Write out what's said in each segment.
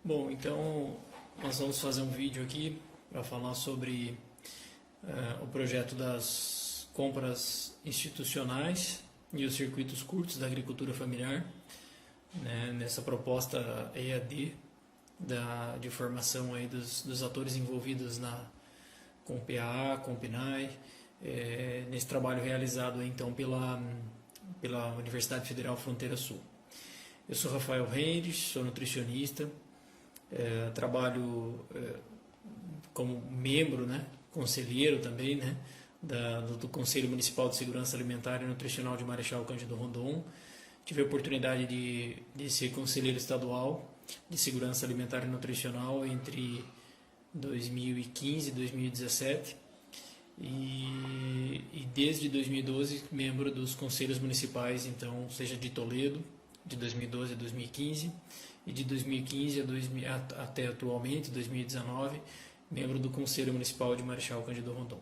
Bom, então nós vamos fazer um vídeo aqui para falar sobre o projeto das compras institucionais e os circuitos curtos da agricultura familiar, né, nessa proposta EAD de formação aí dos atores envolvidos com o PAA, com o PNAE, nesse trabalho realizado aí, então pela Universidade Federal Fronteira Sul. Eu sou Rafael Reis, sou nutricionista, trabalho como membro, né, conselheiro também, né, do Conselho Municipal de Segurança Alimentar e Nutricional de Marechal Cândido Rondon. Tive a oportunidade de ser conselheiro estadual de Segurança Alimentar e Nutricional entre 2015 e 2017 e desde 2012 membro dos conselhos municipais, então seja de Toledo, de 2012 a 2015 e de 2015 até atualmente, 2019, membro do Conselho Municipal de Marechal Cândido Rondon.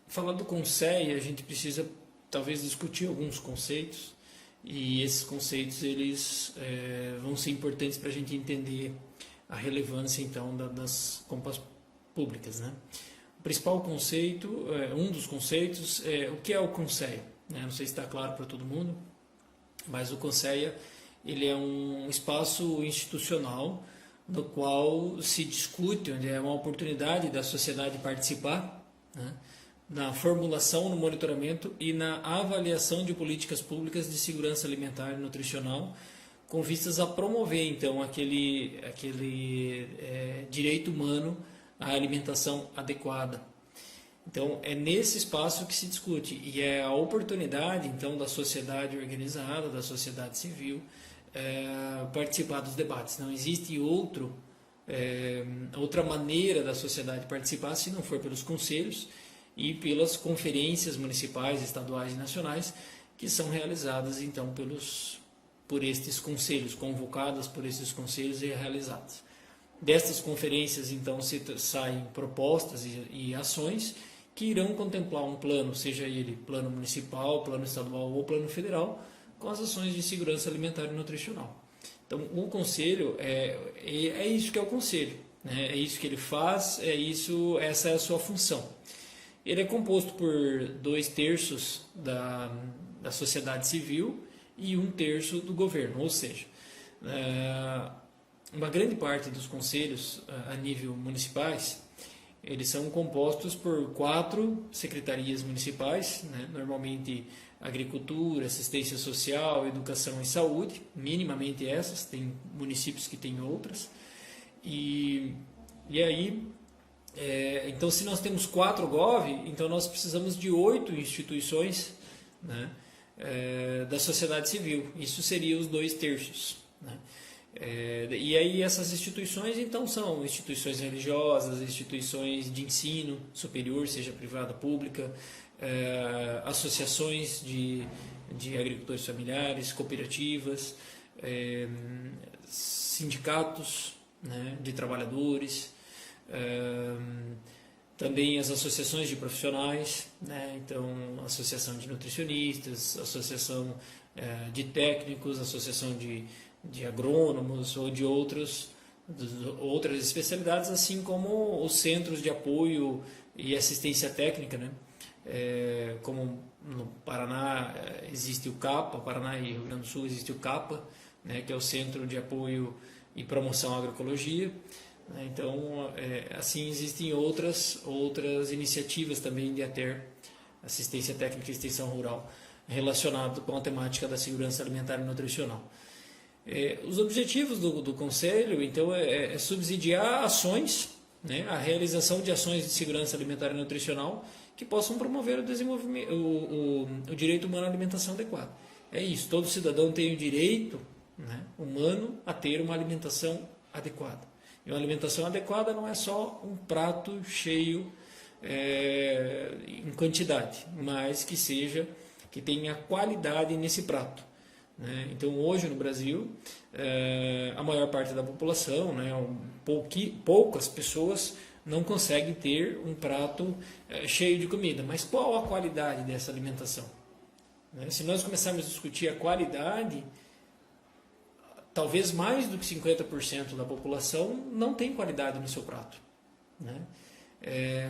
Falando do CONSEI, a gente precisa talvez discutir alguns conceitos, e esses conceitos eles vão ser importantes para a gente entender a relevância então das compras públicas, né? O principal conceito, um dos conceitos, é o que é o CONSEI, né? Não sei se está claro para todo mundo, mas o CONSEI ele é um espaço institucional no qual se discute, onde é uma oportunidade da sociedade participar, né, na formulação, no monitoramento e na avaliação de políticas públicas de segurança alimentar e nutricional, com vistas a promover então aquele direito humano à alimentação adequada. Então é nesse espaço que se discute, e é a oportunidade então da sociedade organizada, da sociedade civil, participar dos debates. Não existe outra maneira da sociedade participar se não for pelos conselhos e pelas conferências municipais, estaduais e nacionais que são realizadas então por estes conselhos, convocadas por esses conselhos e realizadas. Destas conferências então saem propostas e ações que irão contemplar um plano, seja ele plano municipal, plano estadual ou plano federal, com as ações de segurança alimentar e nutricional. Então, o conselho é isso que é o conselho, né? É isso que ele faz, essa é a sua função. Ele é composto por 2/3 da sociedade civil e 1/3 do governo, ou seja, uma grande parte dos conselhos a nível municipais, eles são compostos por 4 secretarias municipais, né? Normalmente agricultura, assistência social, educação e saúde, minimamente essas, tem municípios que têm outras. E aí, então se nós temos 4 GOV, então nós precisamos de 8 instituições, né, da sociedade civil, isso seria os 2/3, né? E aí essas instituições então são instituições religiosas, instituições de ensino superior, seja privada ou pública, associações de agricultores familiares, cooperativas, sindicatos, né, de trabalhadores, também as associações de profissionais, né, então associação de nutricionistas, associação de técnicos, associação de agrônomos ou de outras especialidades, assim como os centros de apoio e assistência técnica, né? Como no Paraná existe o CAPA, Paraná e Rio Grande do Sul existe o CAPA, né, que é o Centro de Apoio e Promoção à Agroecologia, né? Então, assim existem outras iniciativas também de ATER, Assistência Técnica e Extensão Rural, relacionado com a temática da segurança alimentar e nutricional. Os objetivos do Conselho, então, é subsidiar ações, né, a realização de ações de segurança alimentar e nutricional que possam promover o desenvolvimento, o direito humano à alimentação adequada. É isso, todo cidadão tem o direito, né, humano a ter uma alimentação adequada. E uma alimentação adequada não é só um prato cheio em quantidade, mas que tenha qualidade nesse prato, né? Então hoje no Brasil a maior parte da população, né, poucas pessoas não conseguem ter um prato cheio de comida. Mas qual a qualidade dessa alimentação? Se nós começarmos a discutir a qualidade, talvez mais do que 50% da população não tem qualidade no seu prato, né?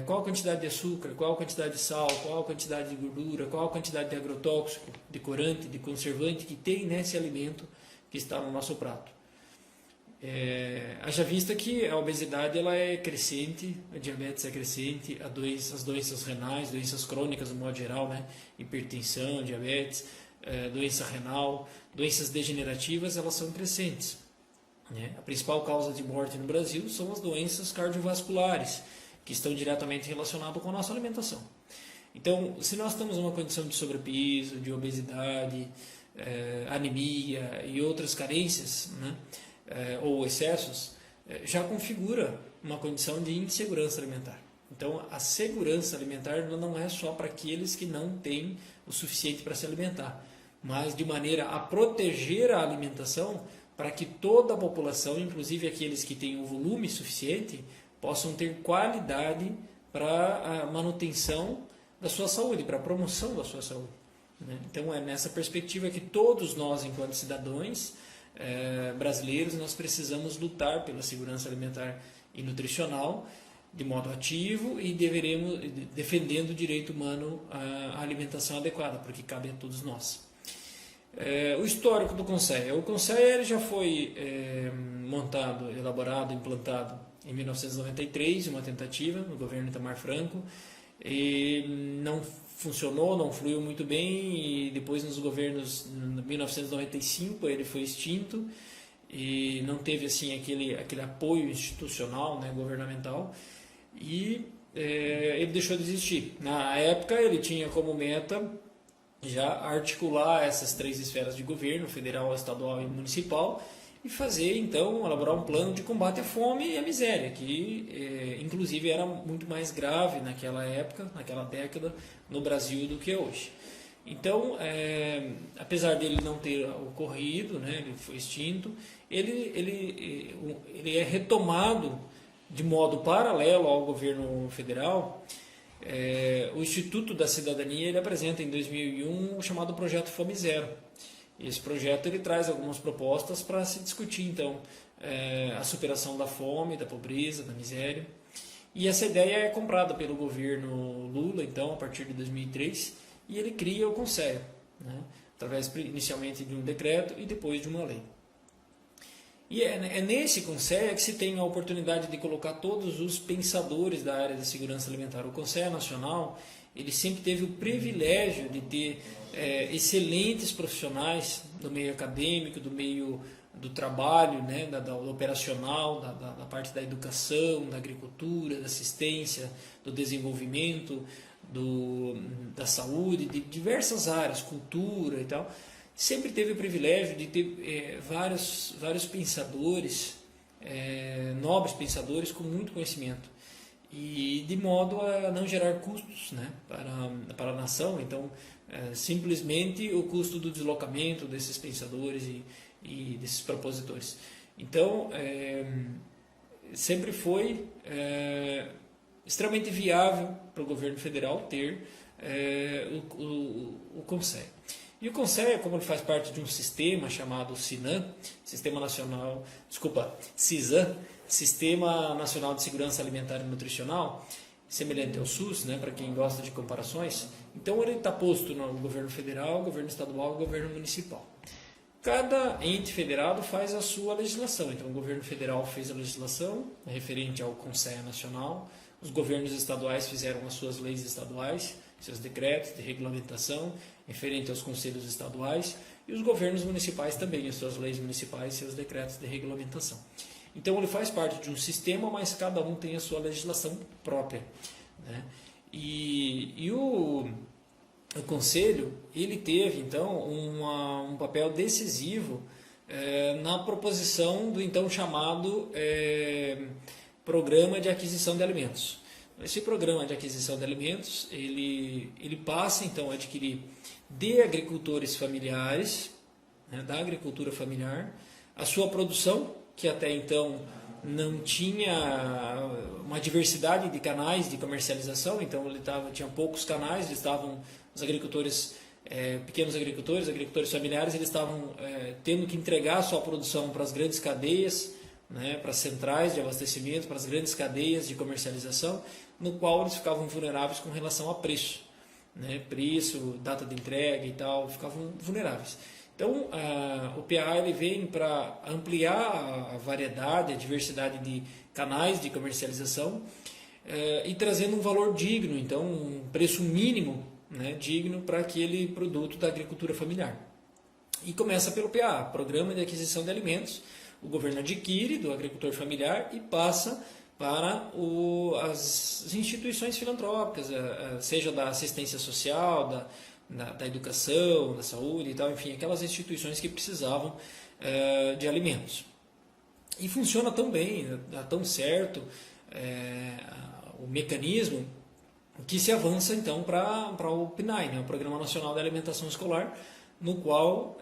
Qual a quantidade de açúcar, qual a quantidade de sal, qual a quantidade de gordura, qual a quantidade de agrotóxico, de corante, de conservante que tem nesse alimento que está no nosso prato. Haja vista que a obesidade ela é crescente, a diabetes é crescente, as doenças renais, doenças crônicas no modo geral, né? Hipertensão, diabetes, doença renal, doenças degenerativas, elas são crescentes, né? A principal causa de morte no Brasil são as doenças cardiovasculares, que estão diretamente relacionadas com a nossa alimentação. Então, se nós estamos numa condição de sobrepeso, de obesidade, anemia e outras carências, né? Ou excessos, já configura uma condição de insegurança alimentar. Então, a segurança alimentar não é só para aqueles que não têm o suficiente para se alimentar, mas de maneira a proteger a alimentação para que toda a população, inclusive aqueles que têm o volume suficiente, possam ter qualidade para a manutenção da sua saúde, para a promoção da sua saúde, né? Então, é nessa perspectiva que todos nós, enquanto cidadãos brasileiros, nós precisamos lutar pela segurança alimentar e nutricional de modo ativo e deveremos defendendo o direito humano à alimentação adequada, porque cabe a todos nós. O histórico do CONSEA. O CONSEA já foi montado, elaborado, implantado em 1993, uma tentativa no governo Itamar Franco, e não funcionou, não fluiu muito bem, e depois nos governos, em 1995, ele foi extinto e não teve assim aquele apoio institucional, né, governamental, e ele deixou de existir. Na época ele tinha como meta já articular essas 3 esferas de governo, federal, estadual e municipal, e fazer, então, elaborar um plano de combate à fome e à miséria, que inclusive era muito mais grave naquela época, naquela década, no Brasil do que hoje. Então, apesar dele não ter ocorrido, né, ele foi extinto, ele é retomado de modo paralelo ao governo federal. O Instituto da Cidadania ele apresenta em 2001 o chamado Projeto Fome Zero. Esse projeto ele traz algumas propostas para se discutir, então, a superação da fome, da pobreza, da miséria. E essa ideia é comprada pelo governo Lula, então, a partir de 2003, e ele cria o CONSEA, né, através inicialmente de um decreto e depois de uma lei. E é nesse CONSEA que se tem a oportunidade de colocar todos os pensadores da área da segurança alimentar. O CONSEA Nacional ele sempre teve o privilégio de ter excelentes profissionais do meio acadêmico, do meio do trabalho, né, do operacional, da parte da educação, da agricultura, da assistência, do desenvolvimento, da saúde, de diversas áreas, cultura e tal. Sempre teve o privilégio de ter vários pensadores, nobres pensadores com muito conhecimento, e de modo a não gerar custos, né, para a nação. Então, simplesmente o custo do deslocamento desses pensadores e desses propositores. Então, sempre foi extremamente viável para o governo federal ter o CONSEA. E o CONSEA, como ele faz parte de um sistema chamado CISAM, Sistema Nacional de Segurança Alimentar e Nutricional, semelhante ao SUS, né, para quem gosta de comparações, então ele está posto no governo federal, governo estadual e governo municipal. Cada ente federado faz a sua legislação. Então o governo federal fez a legislação referente ao CONSEA Nacional, os governos estaduais fizeram as suas leis estaduais, seus decretos de regulamentação referente aos conselhos estaduais, e os governos municipais também, as suas leis municipais, seus decretos de regulamentação. Então ele faz parte de um sistema, mas cada um tem a sua legislação própria, né? E o Conselho ele teve então um papel decisivo na proposição do então chamado Programa de Aquisição de Alimentos. Esse programa de aquisição de alimentos ele passa então a adquirir de agricultores familiares, né, da agricultura familiar, a sua produção, que até então não tinha uma diversidade de canais de comercialização. Então tinha poucos canais, os agricultores pequenos agricultores familiares, eles estavam tendo que entregar a sua produção para as grandes cadeias, né, para as centrais de abastecimento, para as grandes cadeias de comercialização, no qual eles ficavam vulneráveis com relação a preço, né, preço, data de entrega e tal, ficavam vulneráveis. Então, o PA ele vem para ampliar a variedade, a diversidade de canais de comercialização e trazendo um valor digno, então um preço mínimo, né, digno para aquele produto da agricultura familiar. E começa pelo PA, Programa de Aquisição de Alimentos. O governo adquire do agricultor familiar e passa para as instituições filantrópicas, seja da assistência social, da educação, da saúde e tal, enfim, aquelas instituições que precisavam de alimentos. E funciona tão bem, dá tão certo o mecanismo que se avança então para o PNAE, né, o Programa Nacional de Alimentação Escolar, no qual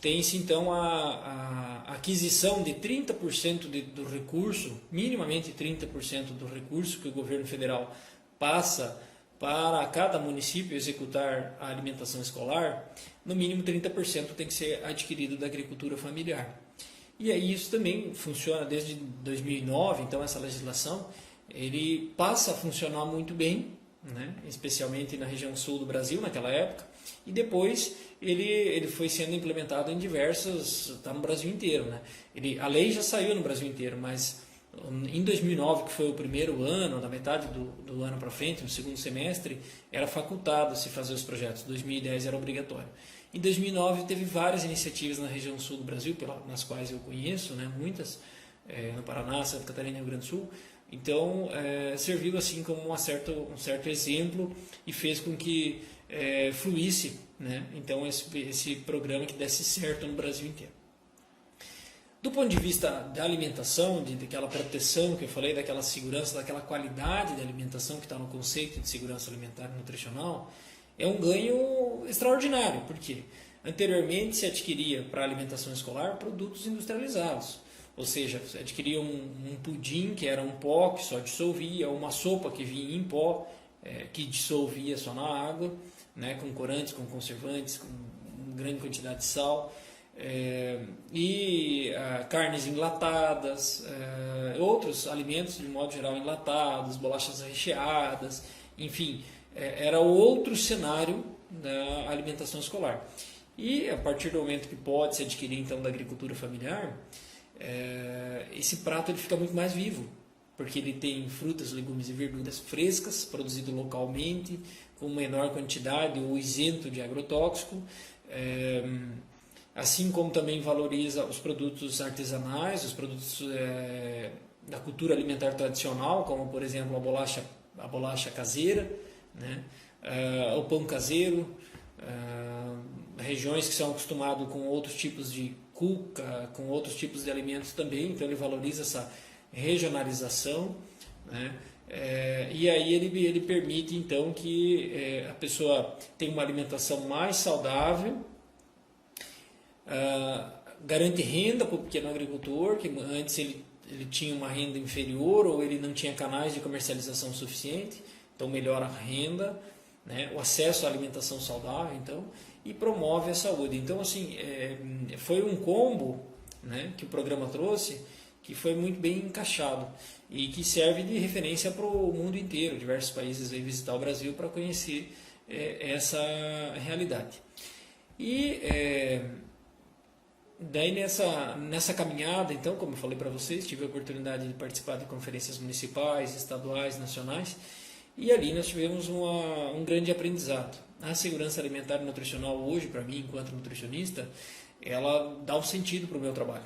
tem-se então a aquisição de 30% do recurso, minimamente 30% do recurso que o governo federal passa para cada município executar a alimentação escolar, no mínimo 30% tem que ser adquirido da agricultura familiar. E aí isso também funciona desde 2009, então essa legislação ele passa a funcionar muito bem, né, especialmente na região sul do Brasil naquela época, e depois ele foi sendo implementado em diversos, está no Brasil inteiro, né? A lei já saiu no Brasil inteiro, mas em 2009, que foi o primeiro ano, da metade do ano para frente, no segundo semestre, era facultado se fazer os projetos. 2010 era obrigatório. Em 2009 teve várias iniciativas na região sul do Brasil, nas quais eu conheço, né, muitas, no Paraná, Santa Catarina e Rio Grande do Sul. Então, serviu assim como um certo exemplo e fez com que fluísse, né, então esse programa que desse certo no Brasil inteiro. Do ponto de vista da alimentação, daquela proteção que eu falei, daquela segurança, daquela qualidade de alimentação que está no conceito de segurança alimentar e nutricional, é um ganho extraordinário, porque anteriormente se adquiria para a alimentação escolar produtos industrializados, ou seja, você adquiria um pudim que era um pó que só dissolvia, uma sopa que vinha em pó, que dissolvia só na água, né, com corantes, com conservantes, com grande quantidade de sal, carnes enlatadas, outros alimentos de modo geral enlatados, bolachas recheadas, enfim, era outro cenário da alimentação escolar. E a partir do momento que pode se adquirir então da agricultura familiar, esse prato ele fica muito mais vivo, porque ele tem frutas, legumes e verduras frescas, produzido localmente, com menor quantidade ou isento de agrotóxico, assim como também valoriza os produtos artesanais, os produtos da cultura alimentar tradicional, como por exemplo a bolacha caseira, né, o pão caseiro, regiões que são acostumadas com outros tipos de cuca, com outros tipos de alimentos também, então ele valoriza essa regionalização, né? E aí ele permite então que a pessoa tenha uma alimentação mais saudável, garante renda para o pequeno agricultor, que antes ele tinha uma renda inferior ou ele não tinha canais de comercialização suficiente, então melhora a renda, né? O acesso à alimentação saudável, então, e promove a saúde. Então, assim, foi um combo, né, que o programa trouxe, que foi muito bem encaixado e que serve de referência para o mundo inteiro. Diversos países vêm visitar o Brasil para conhecer essa realidade. E daí nessa caminhada, então, como eu falei para vocês, tive a oportunidade de participar de conferências municipais, estaduais, nacionais, e ali nós tivemos um grande aprendizado. A segurança alimentar e nutricional hoje, para mim, enquanto nutricionista, ela dá um sentido para o meu trabalho.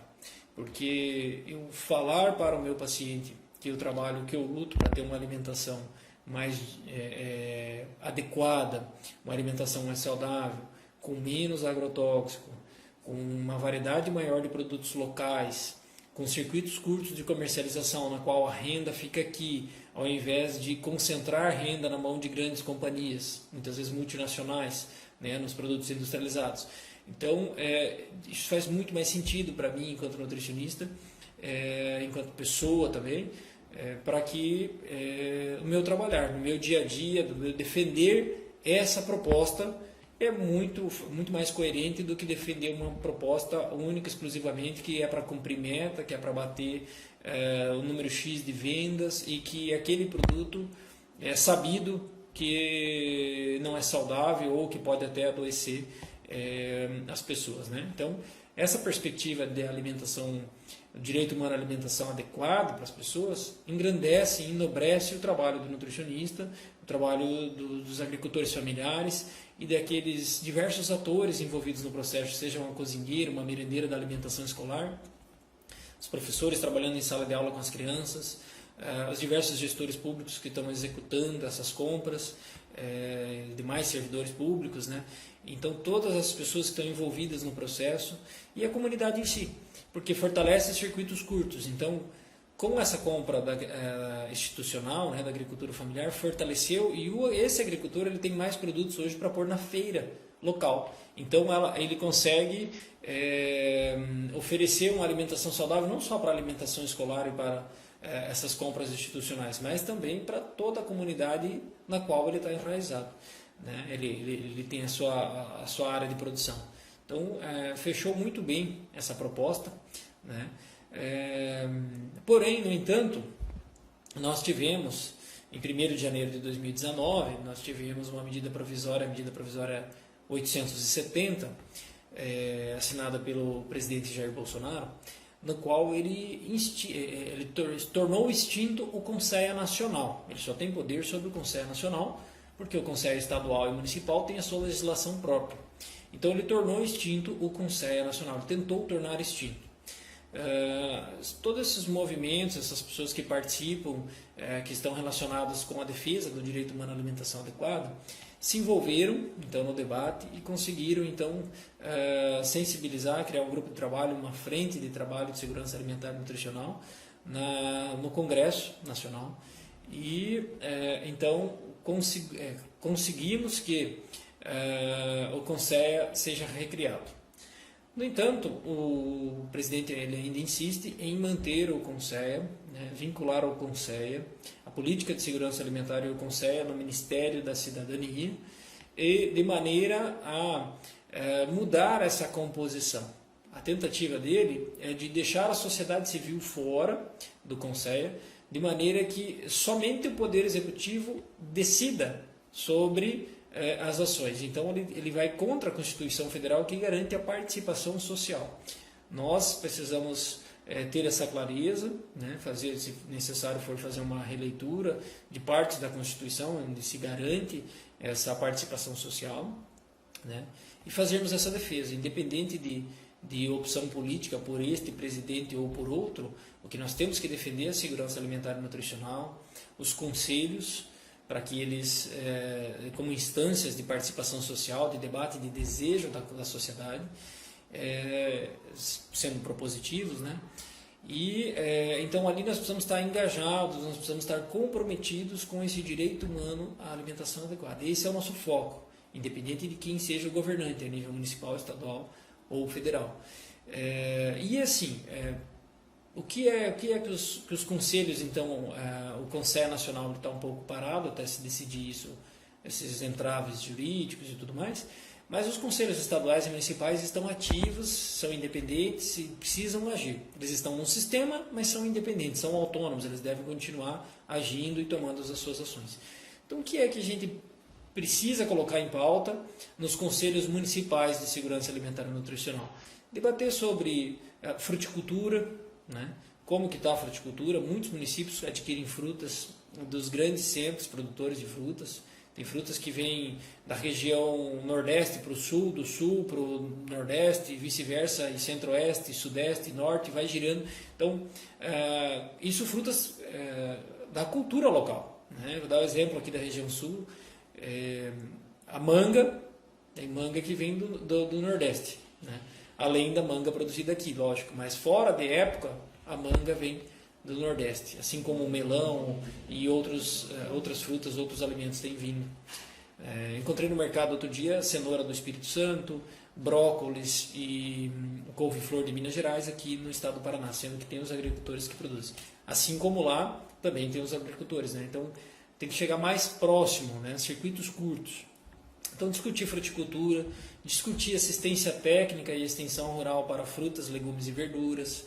Porque eu falar para o meu paciente que eu trabalho, que eu luto para ter uma alimentação mais adequada, uma alimentação mais saudável, com menos agrotóxico, com uma variedade maior de produtos locais, com circuitos curtos de comercialização, na qual a renda fica aqui, ao invés de concentrar renda na mão de grandes companhias, muitas vezes multinacionais, né, nos produtos industrializados. Então, isso faz muito mais sentido para mim, enquanto nutricionista, enquanto pessoa também, para que o meu trabalhar, no meu dia a dia, defender essa proposta é muito mais coerente do que defender uma proposta única, exclusivamente, que é para cumprir meta, que é para bater o número X de vendas e que aquele produto é sabido que não é saudável ou que pode até adoecer as pessoas, né? Então, essa perspectiva de alimentação, o direito humano à alimentação adequado para as pessoas, engrandece e enobrece o trabalho do nutricionista, o trabalho dos agricultores familiares e daqueles diversos atores envolvidos no processo, seja uma cozinheira, uma merendeira da alimentação escolar, os professores trabalhando em sala de aula com as crianças, os diversos gestores públicos que estão executando essas compras, demais servidores públicos, né? Então, todas as pessoas que estão envolvidas no processo e a comunidade em si, porque fortalece circuitos curtos. Então, com essa compra institucional, né, da agricultura familiar, fortaleceu e esse agricultor ele tem mais produtos hoje para pôr na feira local. Então, ele consegue oferecer uma alimentação saudável não só para a alimentação escolar e para essas compras institucionais, mas também para toda a comunidade na qual ele está enraizado, né? Ele tem a sua área de produção. Então, fechou muito bem essa proposta, né? Porém, no entanto, nós tivemos, em 1º de janeiro de 2019, nós tivemos uma medida provisória, a medida provisória 870, assinada pelo presidente Jair Bolsonaro, no qual ele tornou extinto o Conselho Nacional. Ele só tem poder sobre o Conselho Nacional, porque o Conselho Estadual e Municipal tem a sua legislação própria. Então ele tornou extinto o Conselho Nacional, ele tentou tornar extinto. Todos esses movimentos, essas pessoas que participam, que estão relacionadas com a defesa do direito humano à alimentação adequada, se envolveram então no debate e conseguiram então sensibilizar, criar um grupo de trabalho, uma frente de trabalho de segurança alimentar e nutricional no Congresso Nacional e então conseguimos que o Conselho seja recriado. No entanto, o presidente ele ainda insiste em manter o Conselho, né, vincular ao Conselho a política de segurança alimentar e o Conselho no Ministério da Cidadania, e de maneira a mudar essa composição. A tentativa dele é de deixar a sociedade civil fora do Conselho, de maneira que somente o Poder Executivo decida sobre as ações. Então ele vai contra a Constituição Federal, que garante a participação social. Nós precisamos ter essa clareza, né, fazer, se necessário for fazer uma releitura de partes da Constituição, onde se garante essa participação social, né, e fazermos essa defesa, independente de opção política por este presidente ou por outro. O que nós temos que defender é a segurança alimentar e nutricional, os conselhos, para que eles, como instâncias de participação social, de debate, de desejo da sociedade, sendo propositivos, né? E então ali nós precisamos estar engajados, nós precisamos estar comprometidos com esse direito humano à alimentação adequada. Esse é o nosso foco, independente de quem seja o governante, a nível municipal, estadual ou federal. E assim, o que é que os conselhos, então, o Conselho Nacional está um pouco parado até se decidir isso, esses entraves jurídicos e tudo mais, mas os conselhos estaduais e municipais estão ativos, são independentes e precisam agir. Eles estão num sistema, mas são independentes, são autônomos, eles devem continuar agindo e tomando as suas ações. Então, o que é que a gente precisa colocar em pauta nos conselhos municipais de segurança alimentar e nutricional? Debater sobre fruticultura, né? Como que está a fruticultura. Muitos municípios adquirem frutas dos grandes centros produtores de frutas. Tem frutas que vêm da região nordeste para o sul, do sul para o nordeste, vice-versa, e centro-oeste, sudeste, norte, vai girando. Então, isso frutas da cultura local, né? Vou dar um exemplo aqui da região sul. A manga, tem manga que vem do nordeste, né? Além da manga produzida aqui, lógico, mas fora de época, a manga vem do Nordeste, assim como o melão e outras frutas, outros alimentos têm vindo. Encontrei no mercado outro dia cenoura do Espírito Santo, brócolis e couve-flor de Minas Gerais, aqui no estado do Paraná, sendo que tem os agricultores que produzem. Assim como lá, também tem os agricultores, né? Então, tem que chegar mais próximo, né? Circuitos curtos. Então, discutir fruticultura, discutir assistência técnica e extensão rural para frutas, legumes e verduras,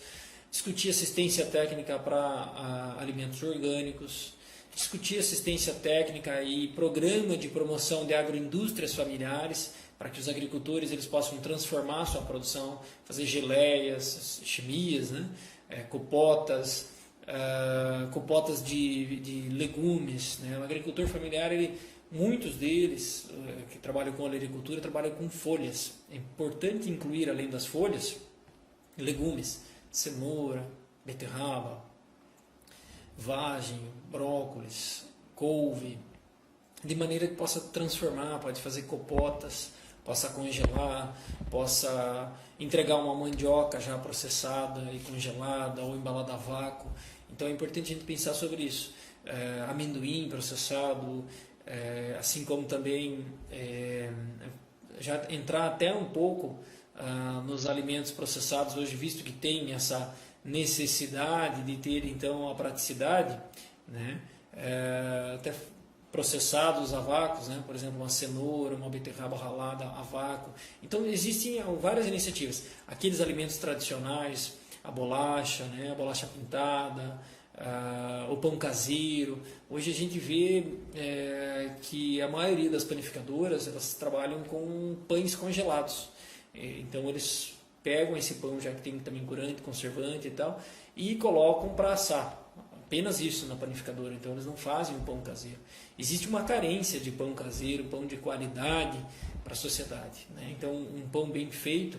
discutir assistência técnica para alimentos orgânicos, discutir assistência técnica e programa de promoção de agroindústrias familiares, para que os agricultores eles possam transformar a sua produção, fazer geleias, chimias, né? Compotas, compotas de legumes. Né? O agricultor familiar, muitos deles que trabalham com olericultura, trabalham com folhas. É importante incluir, além das folhas, legumes, cenoura, beterraba, vagem, brócolis, couve, de maneira que possa transformar, pode fazer compotas, possa congelar, possa entregar uma mandioca já processada e congelada ou embalada a vácuo. Então é importante a gente pensar sobre isso. Amendoim processado, assim como também já entrar até um pouco nos alimentos processados hoje, visto que tem essa necessidade de ter então a praticidade, né? Até processados a vácuo, né? Por exemplo, uma cenoura, uma beterraba ralada a vácuo. Então existem várias iniciativas. Aqueles alimentos tradicionais, a bolacha, né? A bolacha pintada, o pão caseiro. Hoje a gente vê que a maioria das panificadoras elas trabalham com pães congelados. Então eles pegam esse pão, já que tem também corante, conservante e tal, e colocam para assar. Apenas isso na panificadora, então eles não fazem o pão caseiro. Existe uma carência de pão caseiro, pão de qualidade para a sociedade. Né? Então um pão bem feito,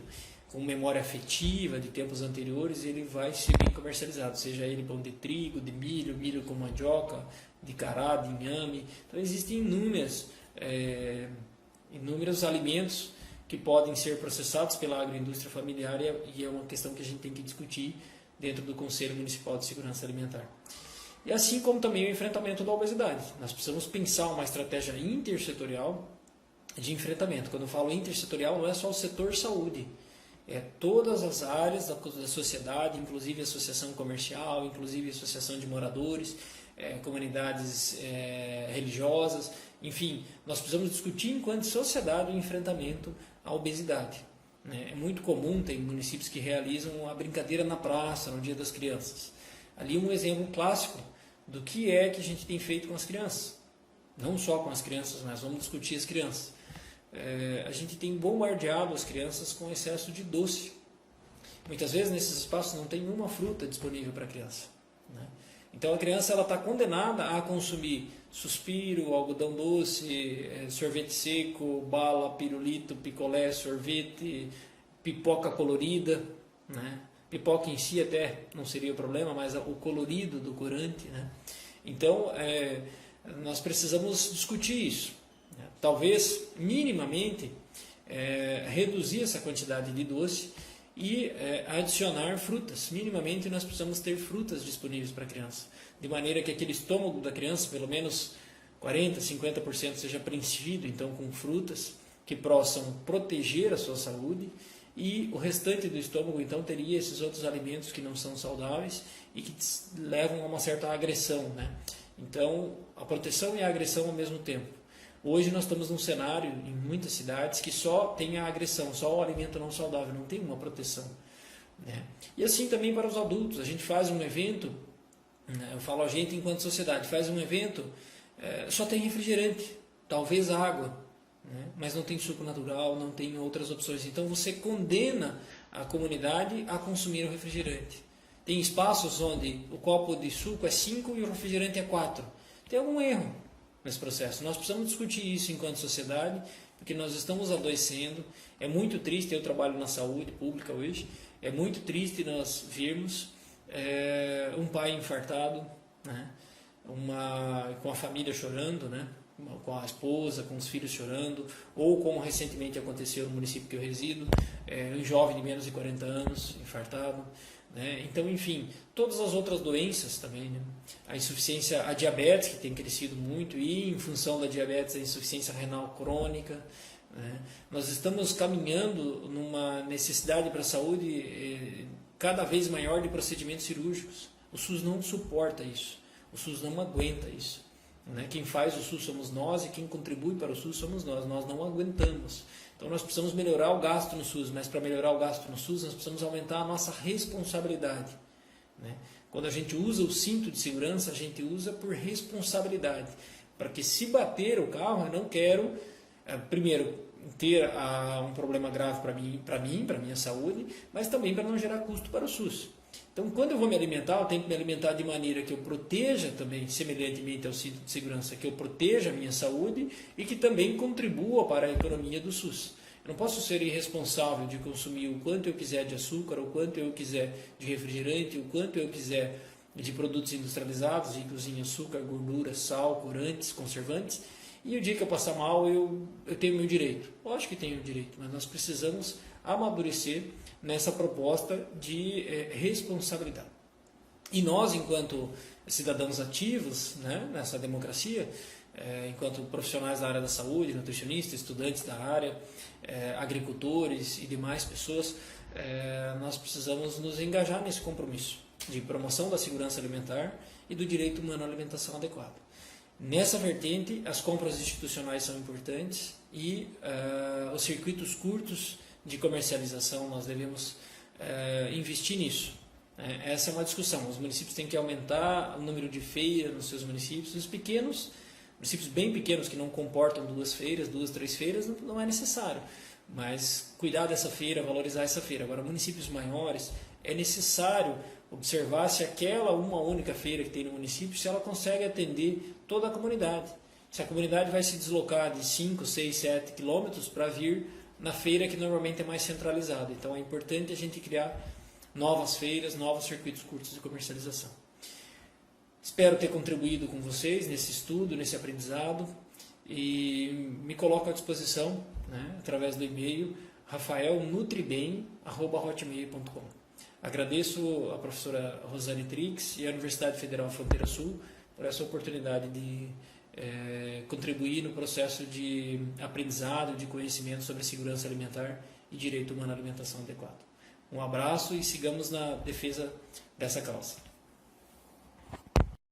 com memória afetiva de tempos anteriores, ele vai ser bem comercializado, seja ele pão de trigo, de milho, milho com mandioca, de cará, de inhame. Então existem inúmeros alimentos que podem ser processados pela agroindústria familiar e é uma questão que a gente tem que discutir dentro do Conselho Municipal de Segurança Alimentar. E assim como também o enfrentamento da obesidade. Nós precisamos pensar uma estratégia intersetorial de enfrentamento. Quando eu falo intersetorial, não é só o setor saúde, é todas as áreas da sociedade, inclusive a associação comercial, inclusive a associação de moradores, comunidades religiosas, enfim, nós precisamos discutir enquanto sociedade o enfrentamento à obesidade. É muito comum, tem municípios que realizam a brincadeira na praça, no Dia das Crianças. Ali um exemplo clássico do que a gente tem feito com as crianças. Não só com as crianças, mas vamos discutir as crianças. A gente tem bombardeado as crianças com excesso de doce. Muitas vezes nesses espaços não tem uma fruta disponível para a criança. Né? Então a criança está condenada a consumir suspiro, algodão doce, sorvete seco, bala, pirulito, picolé, sorvete, pipoca colorida. Né? Pipoca em si até não seria o problema, mas o colorido do corante. Né? Então nós precisamos discutir isso. Né? Talvez minimamente reduzir essa quantidade de doce e adicionar frutas. Minimamente nós precisamos ter frutas disponíveis para a criança, de maneira que aquele estômago da criança, pelo menos 40%, 50% seja preenchido então com frutas que possam proteger a sua saúde, e o restante do estômago então teria esses outros alimentos que não são saudáveis e que levam a uma certa agressão. Né? Então a proteção e a agressão ao mesmo tempo. Hoje nós estamos num cenário em muitas cidades que só tem a agressão, só o alimento não saudável, não tem uma proteção. Né? E assim também para os adultos, a gente faz um evento, né? Eu falo a gente enquanto sociedade, faz um evento, só tem refrigerante, talvez água, né? Mas não tem suco natural, não tem outras opções. Então você condena a comunidade a consumir o refrigerante. Tem espaços onde o copo de suco é 5 e o refrigerante é 4. Tem algum erro nesse processo. Nós precisamos discutir isso enquanto sociedade, porque nós estamos adoecendo. É muito triste, eu trabalho na saúde pública hoje, é muito triste nós vermos um pai infartado, né? Com a família chorando, né? Com a esposa, com os filhos chorando, ou como recentemente aconteceu no município que eu resido, um jovem de menos de 40 anos infartado. Né? Então, enfim, todas as outras doenças também, né? A diabetes, que tem crescido muito, e em função da diabetes, a insuficiência renal crônica. Né? Nós estamos caminhando numa necessidade para a saúde cada vez maior de procedimentos cirúrgicos. O SUS não suporta isso, o SUS não aguenta isso. né? Quem faz o SUS somos nós e quem contribui para o SUS somos nós. Nós não aguentamos. Então nós precisamos melhorar o gasto no SUS, mas para melhorar o gasto no SUS nós precisamos aumentar a nossa responsabilidade, né? Quando a gente usa o cinto de segurança, a gente usa por responsabilidade. Para que se bater o carro, eu não quero, primeiro, ter um problema grave para minha saúde, mas também para não gerar custo para o SUS. Então, quando eu vou me alimentar, eu tenho que me alimentar de maneira que eu proteja também, semelhantemente ao cinto de segurança, que eu proteja a minha saúde e que também contribua para a economia do SUS. Eu não posso ser irresponsável de consumir o quanto eu quiser de açúcar, o quanto eu quiser de refrigerante, o quanto eu quiser de produtos industrializados, inclusive açúcar, gordura, sal, corantes, conservantes, e o dia que eu passar mal, eu tenho o meu direito. Lógico que tenho o direito, mas nós precisamos amadurecer nessa proposta de responsabilidade. E nós, enquanto cidadãos ativos, né, nessa democracia, enquanto profissionais da área da saúde, nutricionistas, estudantes da área, agricultores e demais pessoas, nós precisamos nos engajar nesse compromisso de promoção da segurança alimentar e do direito humano à alimentação adequada. Nessa vertente, as compras institucionais são importantes e os circuitos curtos de comercialização, nós devemos investir nisso. Essa é uma discussão. Os municípios têm que aumentar o número de feiras nos seus municípios. Os pequenos, municípios bem pequenos que não comportam 2 feiras, 2, 3 feiras, não é necessário. Mas cuidar dessa feira, valorizar essa feira. Agora, municípios maiores, é necessário observar se aquela uma única feira que tem no município, se ela consegue atender toda a comunidade. Se a comunidade vai se deslocar de 5, 6, 7 quilômetros para vir na feira que normalmente é mais centralizada. Então é importante a gente criar novas feiras, novos circuitos curtos de comercialização. Espero ter contribuído com vocês nesse estudo, nesse aprendizado, e me coloco à disposição, né, através do e-mail rafaelnutribem@hotmail.com. Agradeço a professora Rosane Trix e a Universidade Federal Fronteira Sul por essa oportunidade de contribuir no processo de aprendizado, de conhecimento sobre segurança alimentar e direito humano à alimentação adequada. Um abraço e sigamos na defesa dessa causa.